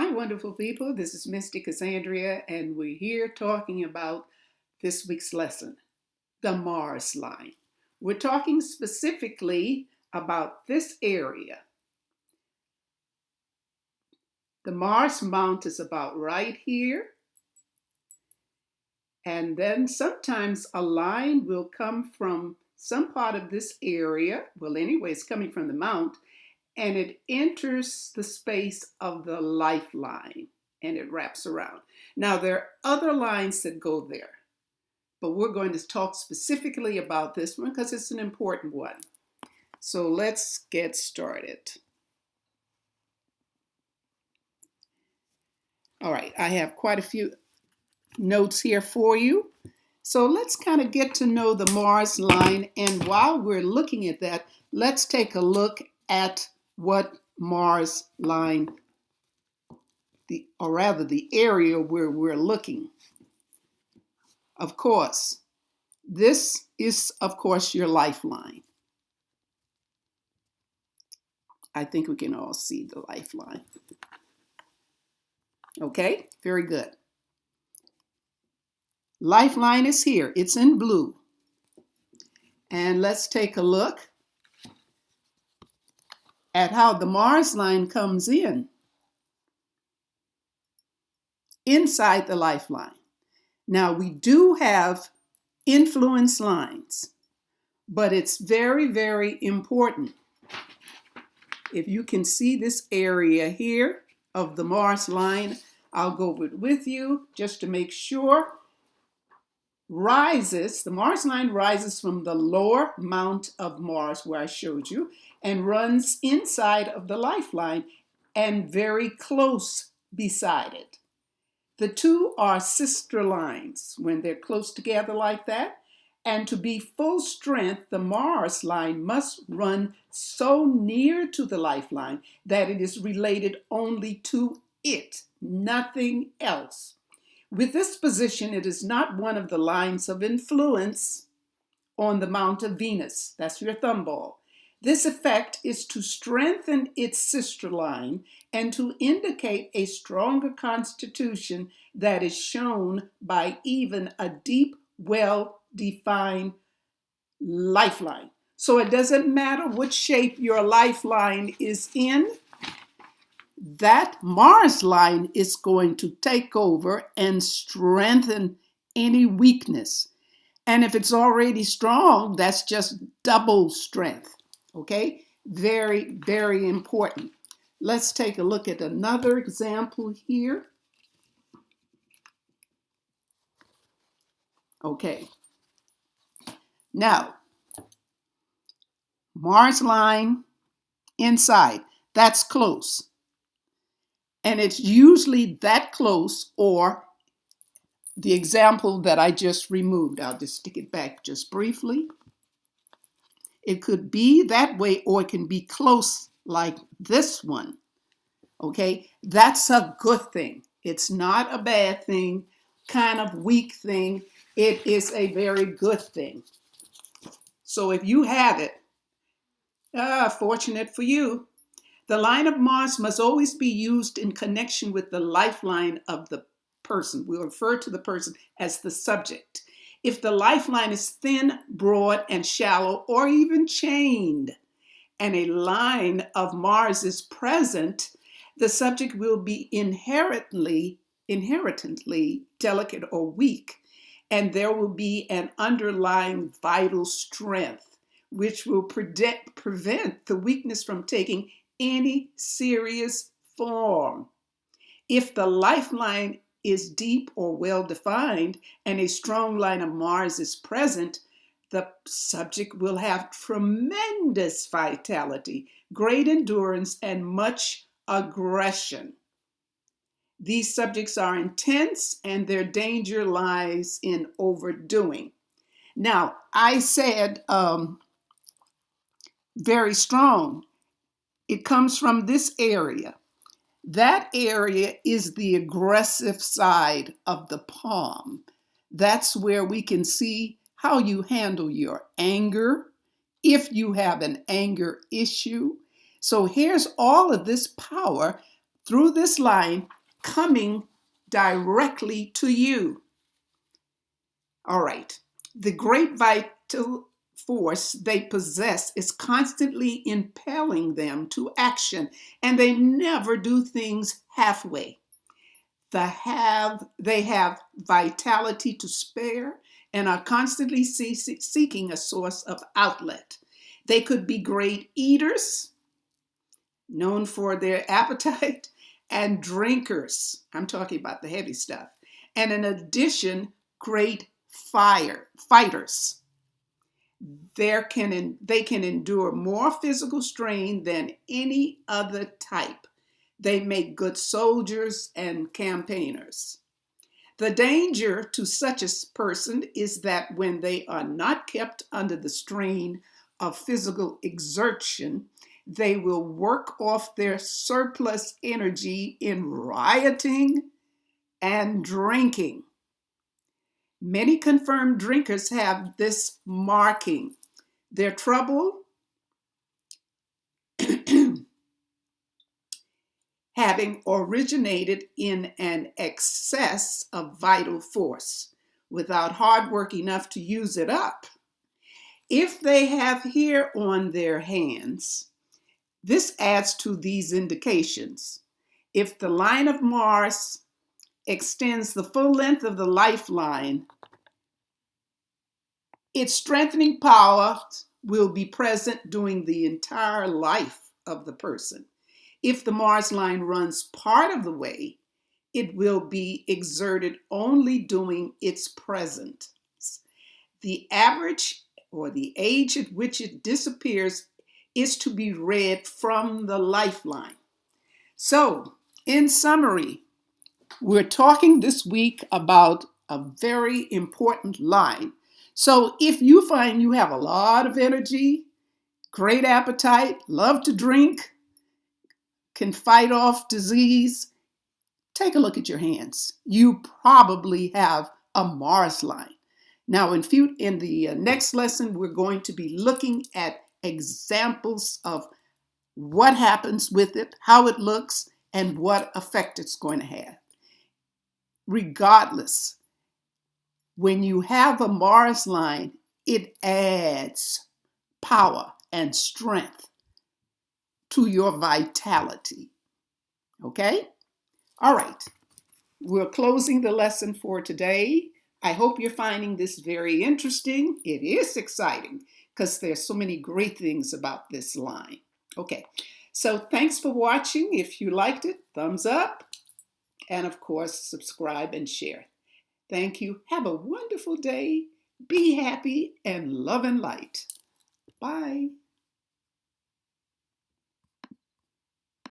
Hi, wonderful people. This is Mystic Cassandria, and we're here talking about this week's lesson, the Mars line. We're talking specifically about this area. The Mars mount is about right here. And then sometimes a line will come from some part of this area. Well, anyway, it's coming from the mount, and it enters the space of the lifeline and it wraps around. Now, there are other lines that go there, but we're going to talk specifically about this one because it's an important one. So let's get started. All right, I have quite a few notes here for you. So let's kind of get to know the Mars line. And while we're looking at that, let's take a look at what Mars line, the area where we're looking. Of course, this is, of course, your lifeline. I think we can all see the lifeline. Okay, very good. Lifeline is here. It's in blue. And let's take a look at how the Mars line comes in inside the lifeline. Now, we do have influence lines, but it's very, very important. If you can see this area here of the Mars line, I'll go over it with you just to make sure. The Mars line rises from the lower mount of Mars where I showed you and runs inside of the lifeline and very close beside it. The two are sister lines when they're close together like that. And to be full strength, the Mars line must run so near to the lifeline that it is related only to it, nothing else. With this position, it is not one of the lines of influence on the mount of Venus. That's your thumb ball. This effect is to strengthen its sister line and to indicate a stronger constitution that is shown by even a deep, well-defined lifeline. So it doesn't matter which shape your lifeline is in. That Mars line is going to take over and strengthen any weakness. And if it's already strong, that's just double strength. Okay? Very, very important. Let's take a look at another example here. Okay. Now, Mars line inside, that's close. And it's usually that close, or the example that I just removed. I'll just stick it back just briefly. It could be that way, or it can be close like this one. Okay, that's a good thing. It's not a bad thing, kind of weak thing. It is a very good thing. So if you have it, fortunate for you. The line of Mars must always be used in connection with the lifeline of the person. We'll refer to the person as the subject. If the lifeline is thin, broad, and shallow, or even chained, and a line of Mars is present, the subject will be inherently delicate or weak, and there will be an underlying vital strength, which will prevent the weakness from taking any serious form. If the lifeline is deep or well-defined and a strong line of Mars is present, the subject will have tremendous vitality, great endurance, and much aggression. These subjects are intense and their danger lies in overdoing. Now, I said very strong. It comes from this area. That area is the aggressive side of the palm. That's where we can see how you handle your anger, if you have an anger issue. So here's all of this power through this line coming directly to you. All right. The great vital force they possess is constantly impelling them to action, and they never do things halfway. They have vitality to spare and are constantly seeking a source of outlet. They could be great eaters, known for their appetite, and drinkers. I'm talking about the heavy stuff. And in addition, great fighters. They can endure more physical strain than any other type. They make good soldiers and campaigners. The danger to such a person is that when they are not kept under the strain of physical exertion, they will work off their surplus energy in rioting and drinking. Many confirmed drinkers have this marking. Their trouble having originated in an excess of vital force without hard work enough to use it up. If they have hair on their hands, this adds to these indications. If the line of Mars extends the full length of the lifeline, its strengthening power will be present during the entire life of the person. If the Mars line runs part of the way, it will be exerted only during its presence. The average or the age at which it disappears is to be read from the lifeline. So, in summary, we're talking this week about a very important line. So if you find you have a lot of energy, great appetite, love to drink, can fight off disease, take a look at your hands. You probably have a Mars line. Now, in the next lesson, we're going to be looking at examples of what happens with it, how it looks, and what effect it's going to have. Regardless, when you have a Mars line, it adds power and strength to your vitality. Okay? All right. We're closing the lesson for today. I hope you're finding this very interesting. It is exciting because there's so many great things about this line. Okay. So thanks for watching. If you liked it, thumbs up. And of course, subscribe and share. Thank you. Have a wonderful day. Be happy and love and light. Bye.